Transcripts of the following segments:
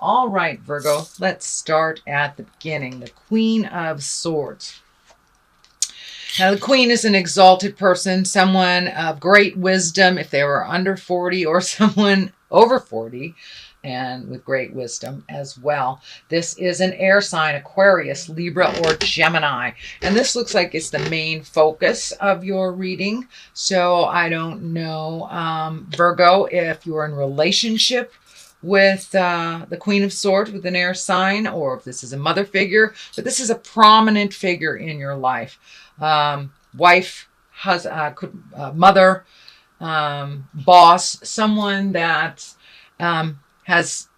All right, Virgo, let's start at the beginning. The Queen of Swords. Now, the Queen is an exalted person, someone of great wisdom if they were under 40, or someone over 40 and with great wisdom as well. This is an air sign, Aquarius, Libra, or Gemini. And this looks like it's the main focus of your reading. So I don't know, Virgo, if you're in relationship with the Queen of Swords with an air sign, or if this is a mother figure, but this is a prominent figure in your life. Wife, mother, boss, someone that has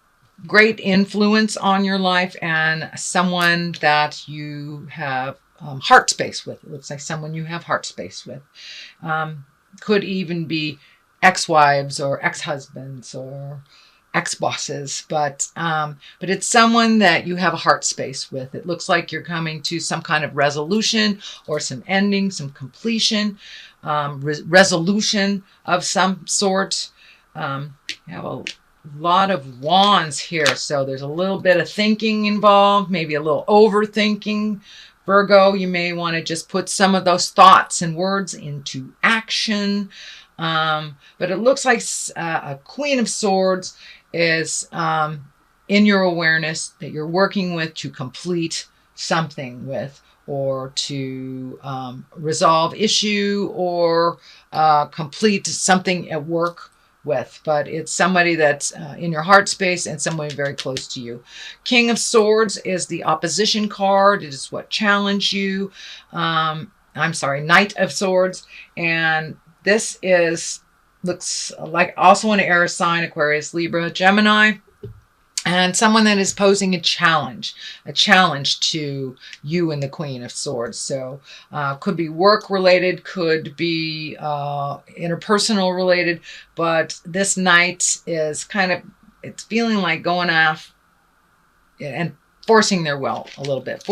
great influence on your life, and someone that you have heart space with. It looks like someone you have heart space with. Could even be ex-wives or ex-husbands or ex-bosses, but it's someone that you have a heart space with. It looks like you're coming to some kind of resolution or some ending, some completion, resolution of some sort. You have a lot of wands here, so there's a little bit of thinking involved, maybe a little overthinking. Virgo, you may want to just put some of those thoughts and words into action. But it looks like a Queen of Swords is in your awareness that you're working with to complete something with, or to resolve issue, or complete something at work with. But it's somebody that's in your heart space and somebody very close to you. King of Swords is the opposition card. It is what challenged you. Knight of Swords. And this looks like also an air sign, Aquarius, Libra, Gemini, and someone that is posing a challenge to you and the Queen of Swords. So could be work related, could be interpersonal related, but this knight is it's feeling like going off and forcing their will a little bit,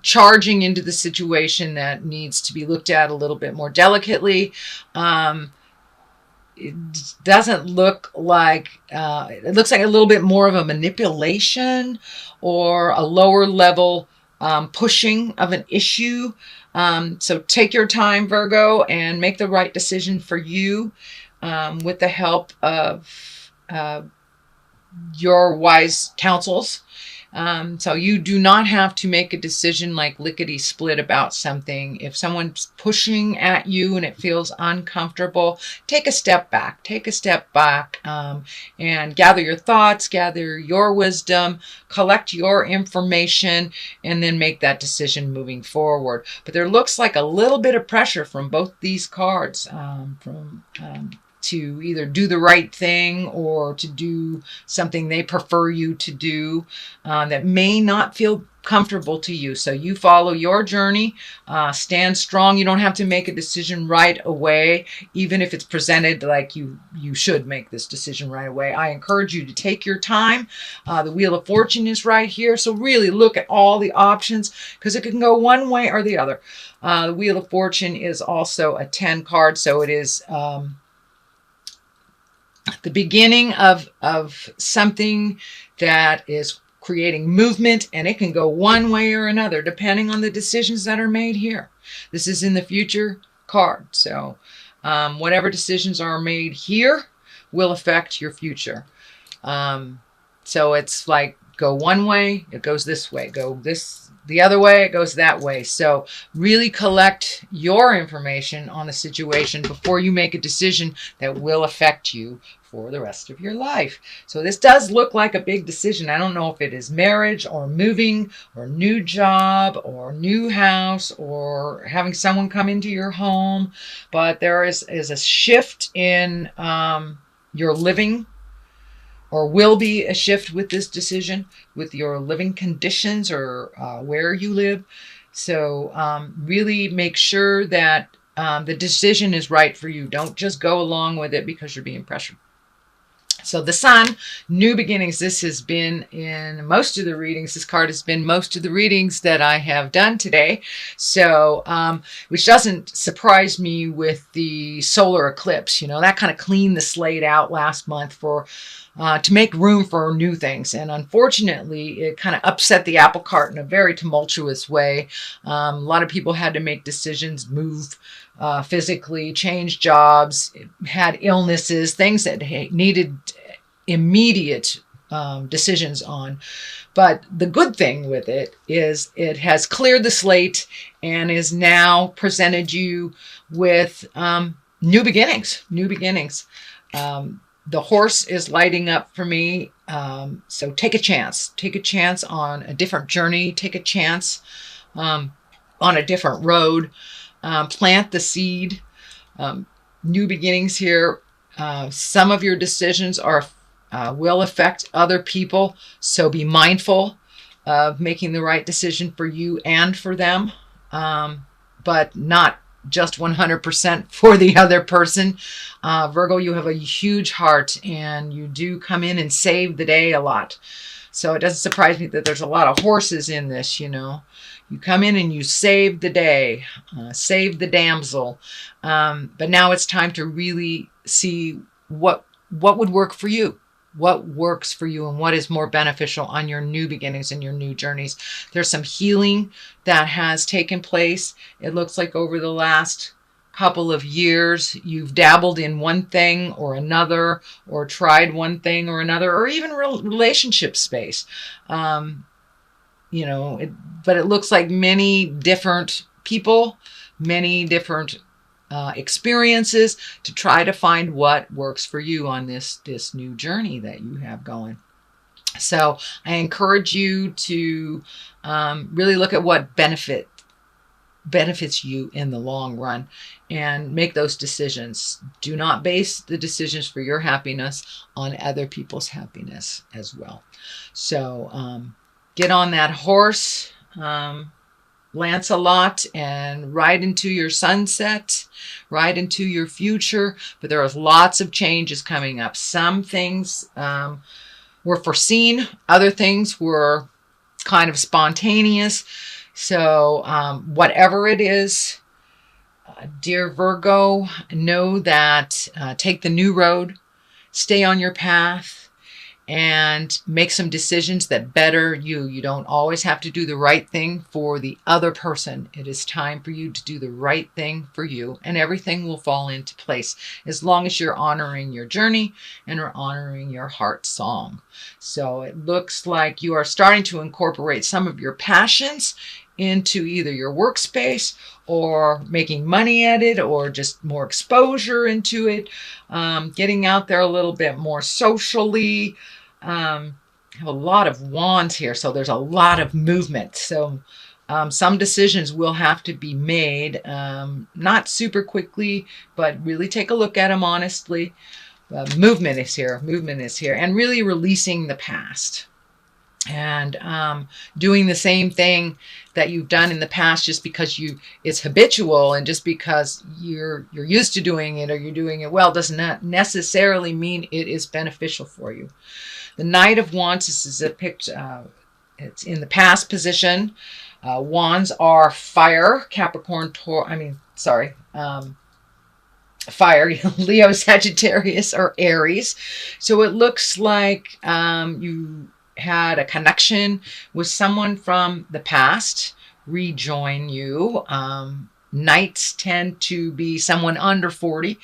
charging into the situation that needs to be looked at a little bit more delicately. It doesn't look like, it looks like a little bit more of a manipulation or a lower level pushing of an issue. So take your time, Virgo, and make the right decision for you with the help of your wise counsels. So you do not have to make a decision like lickety split about something. If someone's pushing at you and it feels uncomfortable, take a step back, and gather your thoughts, gather your wisdom, collect your information, and then make that decision moving forward. But there looks like a little bit of pressure from both these cards, to either do the right thing or to do something they prefer you to do that may not feel comfortable to you. So you follow your journey, stand strong. You don't have to make a decision right away, even if it's presented like you should make this decision right away. I encourage you to take your time. The Wheel of Fortune is right here. So really look at all the options, because it can go one way or the other. The Wheel of Fortune is also a 10 card. So it is the beginning of something that is creating movement, and it can go one way or another depending on the decisions that are made here. This is in the future card. So whatever decisions are made here will affect your future. So it's like, go one way, it goes this way. Go the other way, it goes that way. So really collect your information on the situation before you make a decision that will affect you for the rest of your life. So this does look like a big decision. I don't know if it is marriage or moving or new job or new house or having someone come into your home, but there is a shift in your living, or will be a shift with this decision, with your living conditions or where you live. So really make sure that the decision is right for you. Don't just go along with it because you're being pressured. So the Sun, new beginnings. This has been in most of the readings. This card has been most of the readings that I have done today. So, which doesn't surprise me with the solar eclipse. You know, that kind of cleaned the slate out last month for to make room for new things. And unfortunately, it kind of upset the apple cart in a very tumultuous way. A lot of people had to make decisions, move physically, change jobs, had illnesses, things that needed immediate decisions on. But the good thing with it is it has cleared the slate and is now presented you with new beginnings, new beginnings. The horse is lighting up for me. So take a chance on a different journey, take a chance on a different road, plant the seed, new beginnings here. Some of your decisions will affect other people, so be mindful of making the right decision for you and for them, but not just 100% for the other person. Virgo, you have a huge heart and you do come in and save the day a lot. So it doesn't surprise me that there's a lot of horses in this, you know. You come in and you save the day, save the damsel. But now it's time to really see what would work for you. What works for you and what is more beneficial on your new beginnings and your new journeys. There's some healing that has taken place. It looks like over the last couple of years, you've dabbled in one thing or another, or tried one thing or another, or even relationship space. You know, but it looks like many different people, many different experiences to try to find what works for you on this new journey that you have going. So I encourage you to really look at what benefits you in the long run and make those decisions. Do not base the decisions for your happiness on other people's happiness as well. So get on that horse, Lancelot, and ride into your sunset, ride into your future. But there are lots of changes coming up. Some things were foreseen. Other things were kind of spontaneous. So whatever it is, dear Virgo, know that take the new road, stay on your path, and make some decisions that better you. You don't always have to do the right thing for the other person. It is time for you to do the right thing for you, and everything will fall into place as long as you're honoring your journey and are honoring your heart song. So it looks like you are starting to incorporate some of your passions into either your workspace or making money at it, or just more exposure into it, getting out there a little bit more socially. I have a lot of wands here, so there's a lot of movement. So some decisions will have to be made, not super quickly, but really take a look at them honestly. Movement is here, and really releasing the past. And doing the same thing that you've done in the past just because it's habitual, and just because you're used to doing it or you're doing it well does not necessarily mean it is beneficial for you. The Knight of Wands, this is it's in the past position. Wands are fire, Capricorn, fire, Leo, Sagittarius, or Aries. So it looks like you had a connection with someone from the past rejoin you. Knights tend to be someone under 40.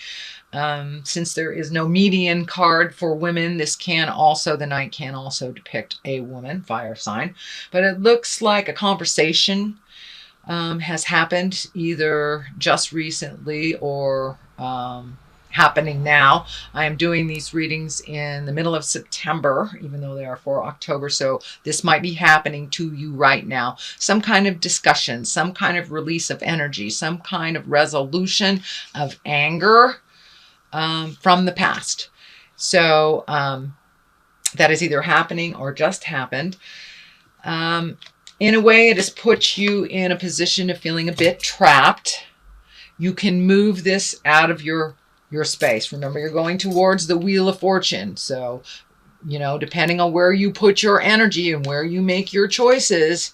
Since there is no median card for women, the Knight can also depict a woman, fire sign. But it looks like a conversation has happened either just recently or happening now. I am doing these readings in the middle of September, even though they are for October. So this might be happening to you right now. Some kind of discussion, some kind of release of energy, some kind of resolution of anger from the past. So that is either happening or just happened. In a way, it has put you in a position of feeling a bit trapped. You can move this out of your your space. Remember, you're going towards the Wheel of Fortune. So, depending on where you put your energy and where you make your choices,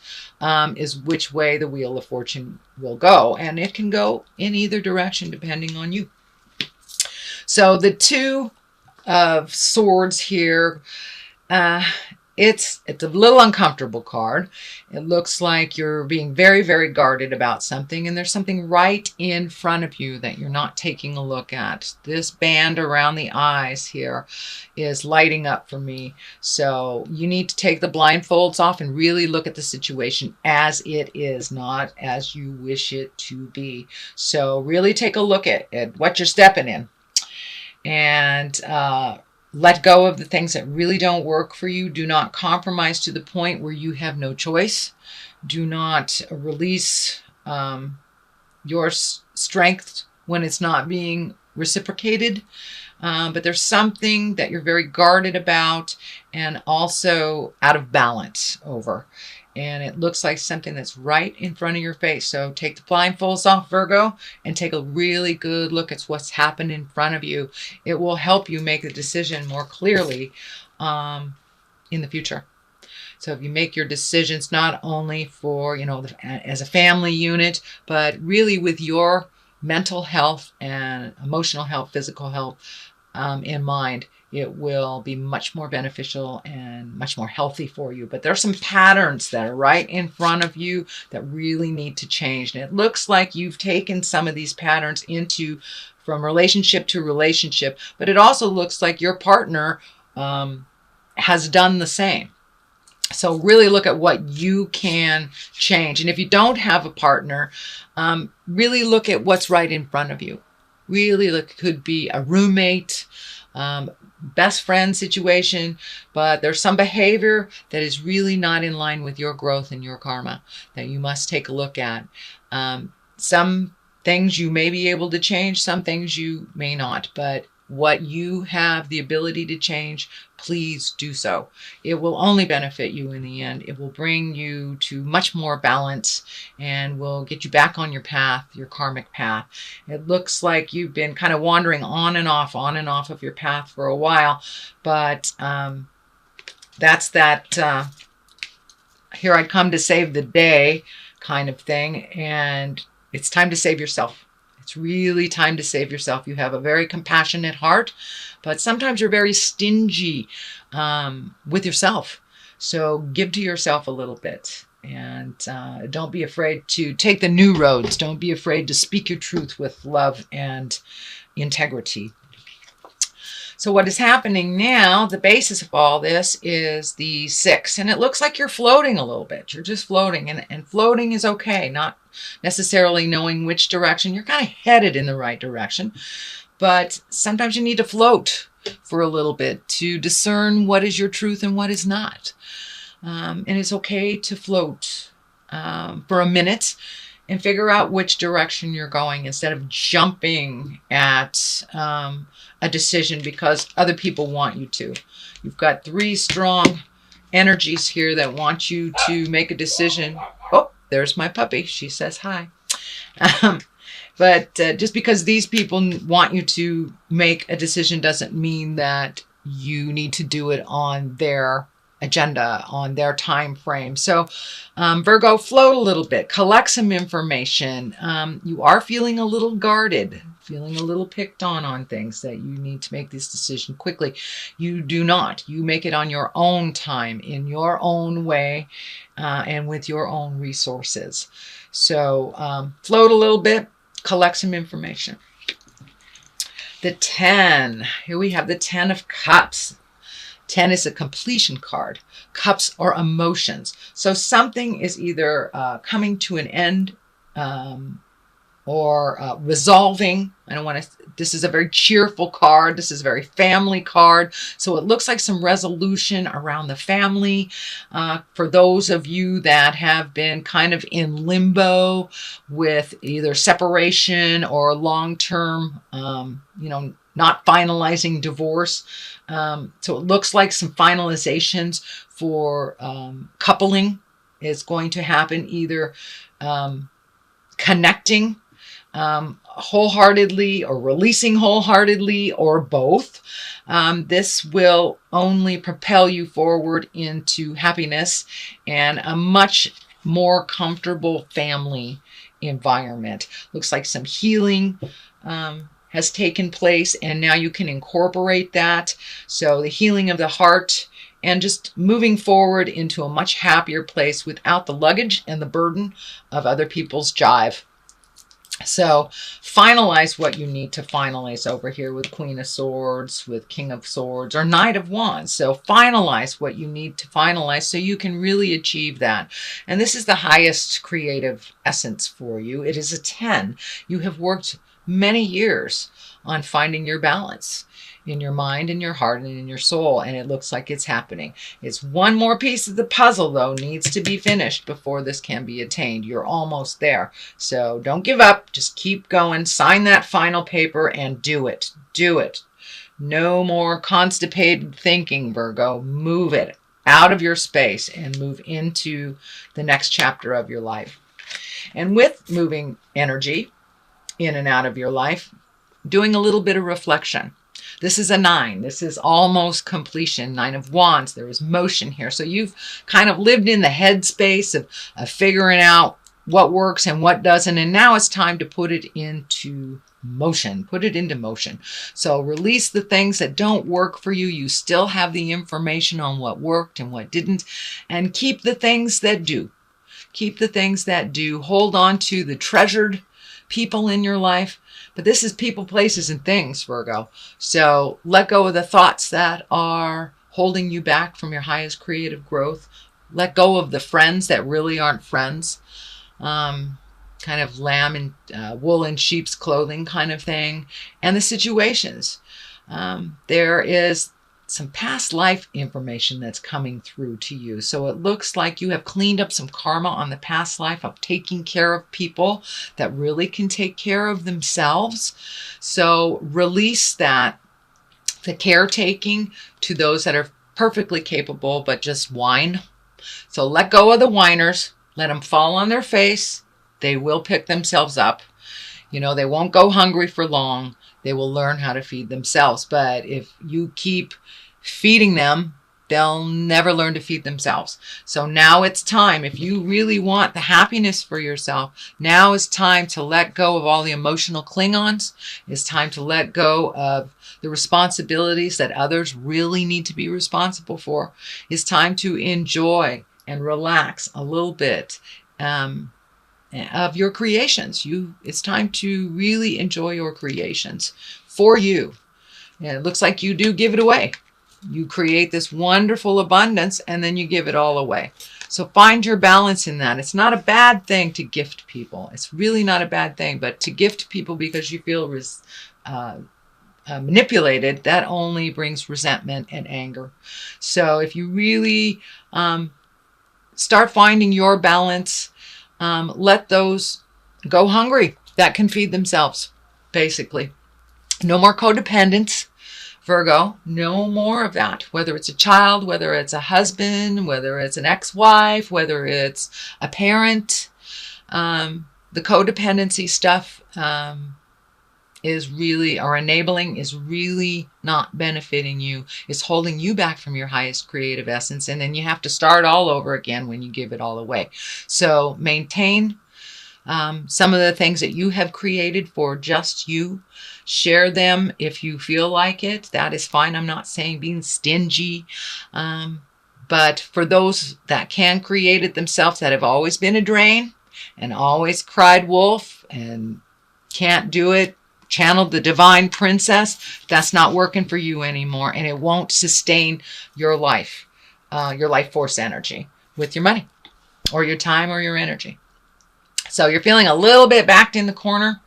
is which way the Wheel of Fortune will go. And it can go in either direction depending on you. So the Two of Swords here, it's a little uncomfortable card. It looks like you're being very, very guarded about something, and there's something right in front of you that you're not taking a look at. This band around the eyes here is lighting up for me. So you need to take the blindfolds off and really look at the situation as it is, not as you wish it to be. So really take a look at what you're stepping in. And let go of the things that really don't work for you. Do not compromise to the point where you have no choice. Do not release your strength when it's not being reciprocated. But there's something that you're very guarded about and also out of balance over. And it looks like something that's right in front of your face. So take the blindfolds off, Virgo, and take a really good look at what's happened in front of you. It will help you make a decision more clearly in the future. So if you make your decisions not only for, as a family unit, but really with your mental health and emotional health, physical health in mind, it will be much more beneficial and much more healthy for you. But there are some patterns that are right in front of you that really need to change. And it looks like you've taken some of these patterns from relationship to relationship, but it also looks like your partner has done the same. So really look at what you can change. And if you don't have a partner, really look at what's right in front of you. Really look, it could be a roommate, best friend situation, but there's some behavior that is really not in line with your growth and your karma that you must take a look at. Some things you may be able to change, some things you may not, but what you have the ability to change, please do so. It will only benefit you in the end. It will bring you to much more balance and will get you back on your path, your karmic path. It looks like you've been kind of wandering on and off of your path for a while, but that's that here I come to save the day kind of thing, and it's time to save yourself. It's really time to save yourself. You have a very compassionate heart, but sometimes you're very stingy with yourself. So give to yourself a little bit, and don't be afraid to take the new roads. Don't be afraid to speak your truth with love and integrity. So what is happening now, the basis of all this is the 6. And it looks like you're floating a little bit. You're just floating. And floating is okay. Not necessarily knowing which direction. You're kind of headed in the right direction. But sometimes you need to float for a little bit to discern what is your truth and what is not. And it's okay to float for a minute and figure out which direction you're going instead of jumping at a decision because other people want you to. You've got 3 strong energies here that want you to make a decision. Oh, there's my puppy. She says hi. But just because these people want you to make a decision doesn't mean that you need to do it on their agenda, on their time frame. So Virgo, float a little bit, collect some information. You are feeling a little guarded, feeling a little picked on things that you need to make this decision quickly. You do not. You make it on your own time, in your own way, and with your own resources. So float a little bit, collect some information. The 10. Here we have the 10 of Cups. 10 is a completion card. Cups are emotions. So something is either coming to an end or resolving. I don't want to, this is a very cheerful card. This is a very family card. So it looks like some resolution around the family. For those of you that have been kind of in limbo with either separation or long-term, not finalizing divorce. So it looks like some finalizations for coupling is going to happen, either connecting wholeheartedly or releasing wholeheartedly or both. This will only propel you forward into happiness and a much more comfortable family environment. Looks like some healing has taken place, and now you can incorporate that. So the healing of the heart and just moving forward into a much happier place without the luggage and the burden of other people's jive. So finalize what you need to finalize over here with Queen of Swords, with King of Swords, or Knight of Wands. So finalize what you need to finalize so you can really achieve that. And this is the highest creative essence for you. It is a 10. You have worked many years on finding your balance in your mind, in your heart, and in your soul, and it looks like it's happening. It's one more piece of the puzzle, though, needs to be finished before this can be attained. You're almost there. So don't give up. Just keep going. Sign that final paper and do it. Do it. No more constipated thinking, Virgo. Move it out of your space and move into the next chapter of your life. And with moving energy in and out of your life, doing a little bit of reflection. This is a 9. This is almost completion. 9 of Wands. There is motion here. So you've kind of lived in the headspace of figuring out what works and what doesn't. And now it's time to put it into motion. Put it into motion. So release the things that don't work for you. You still have the information on what worked and what didn't. And keep the things that do. Keep the things that do. Hold on to the treasured people in your life. But this is people, places, and things, Virgo. So let go of the thoughts that are holding you back from your highest creative growth. Let go of the friends that really aren't friends. Kind of lamb and wool in sheep's clothing kind of thing. And the situations. There is some past life information that's coming through to you. So it looks like you have cleaned up some karma on the past life of taking care of people that really can take care of themselves. So release that, the caretaking, to those that are perfectly capable but just whine. So let go of the whiners. Let them fall on their face. They will pick themselves up. You know, they won't go hungry for long. They will learn how to feed themselves. But if you keep feeding them, they'll never learn to feed themselves. So now it's time. If you really want the happiness for yourself, now is time to let go of all the emotional Klingons. It's time to let go of the responsibilities that others really need to be responsible for. It's time to enjoy and relax a little bit of your creations. It's time to really enjoy your creations for you. And it looks like you do give it away. You create this wonderful abundance and then you give it all away. So find your balance in that. It's not a bad thing to gift people. It's really not a bad thing, but to gift people because you feel manipulated, that only brings resentment and anger. So if you really start finding your balance, let those go hungry that can feed themselves, basically. No more codependence, Virgo. No more of that. Whether it's a child, whether it's a husband, whether it's an ex-wife, whether it's a parent. The codependency stuff is really, or enabling, is really not benefiting you. It's holding you back from your highest creative essence. And then you have to start all over again when you give it all away. So maintain some of the things that you have created for just you. Share them if you feel like it. That is fine. I'm not saying being stingy. But for those that can create it themselves, that have always been a drain and always cried wolf and can't do it, channeled the divine princess, that's not working for you anymore. And it won't sustain your life force energy with your money or your time or your energy. So you're feeling a little bit backed in the corner.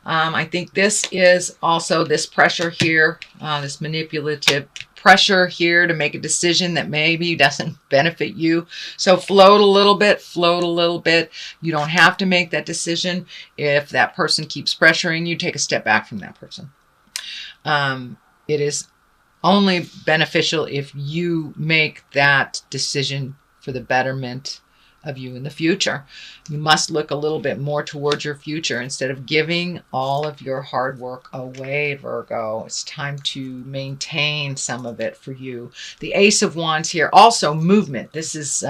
I think this is also this pressure here, this manipulative pressure here to make a decision that maybe doesn't benefit you. So float a little bit, float a little bit. You don't have to make that decision. If that person keeps pressuring you, take a step back from that person. It is only beneficial if you make that decision for the betterment of you in the future. You must look a little bit more towards your future instead of giving all of your hard work away, Virgo. It's time to maintain some of it for you. The Ace of Wands here, also movement. This is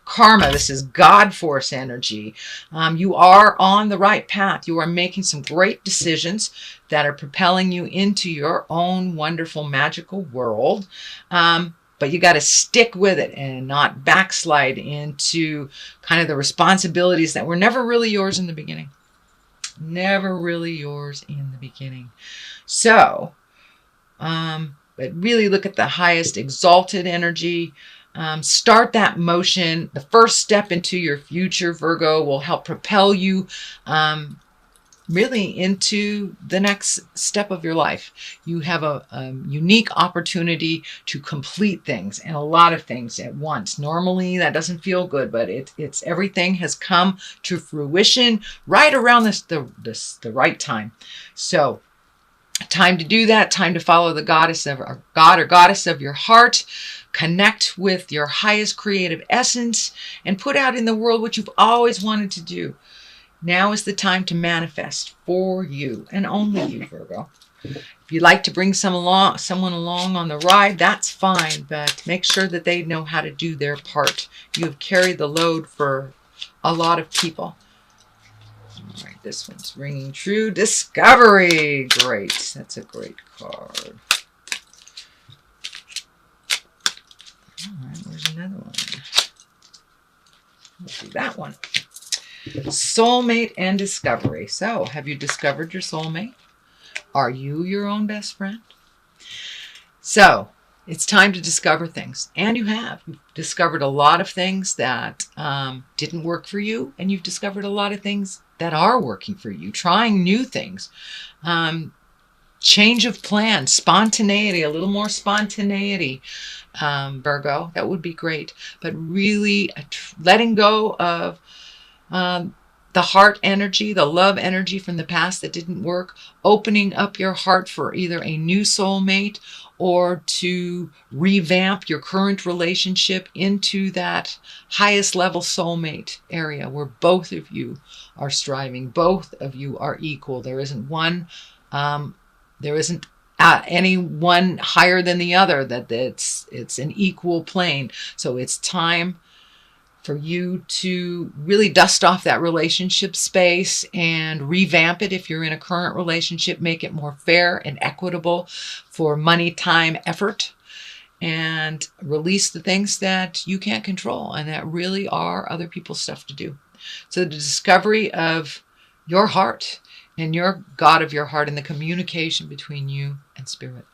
karma. This is God force energy. You are on the right path. You are making some great decisions that are propelling you into your own wonderful, magical world. But you got to stick with it and not backslide into kind of the responsibilities that were never really yours in the beginning. Never really yours in the beginning. So, but really look at the highest exalted energy. Start that motion. The first step into your future, Virgo, will help propel you really into the next step of your life. You have a unique opportunity to complete things and a lot of things at once. Normally that doesn't feel good, but it's everything has come to fruition right around the right time. So time to do that, time to follow the goddess of or God or goddess of your heart. Connect with your highest creative essence and put out in the world what you've always wanted to do. Now is the time to manifest for you and only you, Virgo. If you'd like to bring someone along on the ride, that's fine, but make sure that they know how to do their part. You have carried the load for a lot of people. All right, this one's ringing true. Discovery. Great. That's a great card. All right, where's another one? Let's do that one. Soulmate and discovery. So, have you discovered your soulmate? Are you your own best friend? So, it's time to discover things. And you have. You've discovered a lot of things that didn't work for you. And you've discovered a lot of things that are working for you. Trying new things. Change of plans. Spontaneity. A little more spontaneity. Virgo. That would be great. But really letting go of the heart energy, the love energy from the past that didn't work, opening up your heart for either a new soulmate or to revamp your current relationship into that highest level soulmate area where both of you are striving, both of you are equal. There isn't one, there isn't any one higher than the other, that it's an equal plane. So it's time for you to really dust off that relationship space and revamp it. If you're in a current relationship, make it more fair and equitable for money, time, effort, and release the things that you can't control and that really are other people's stuff to do. So the discovery of your heart and your God of your heart and the communication between you and spirit.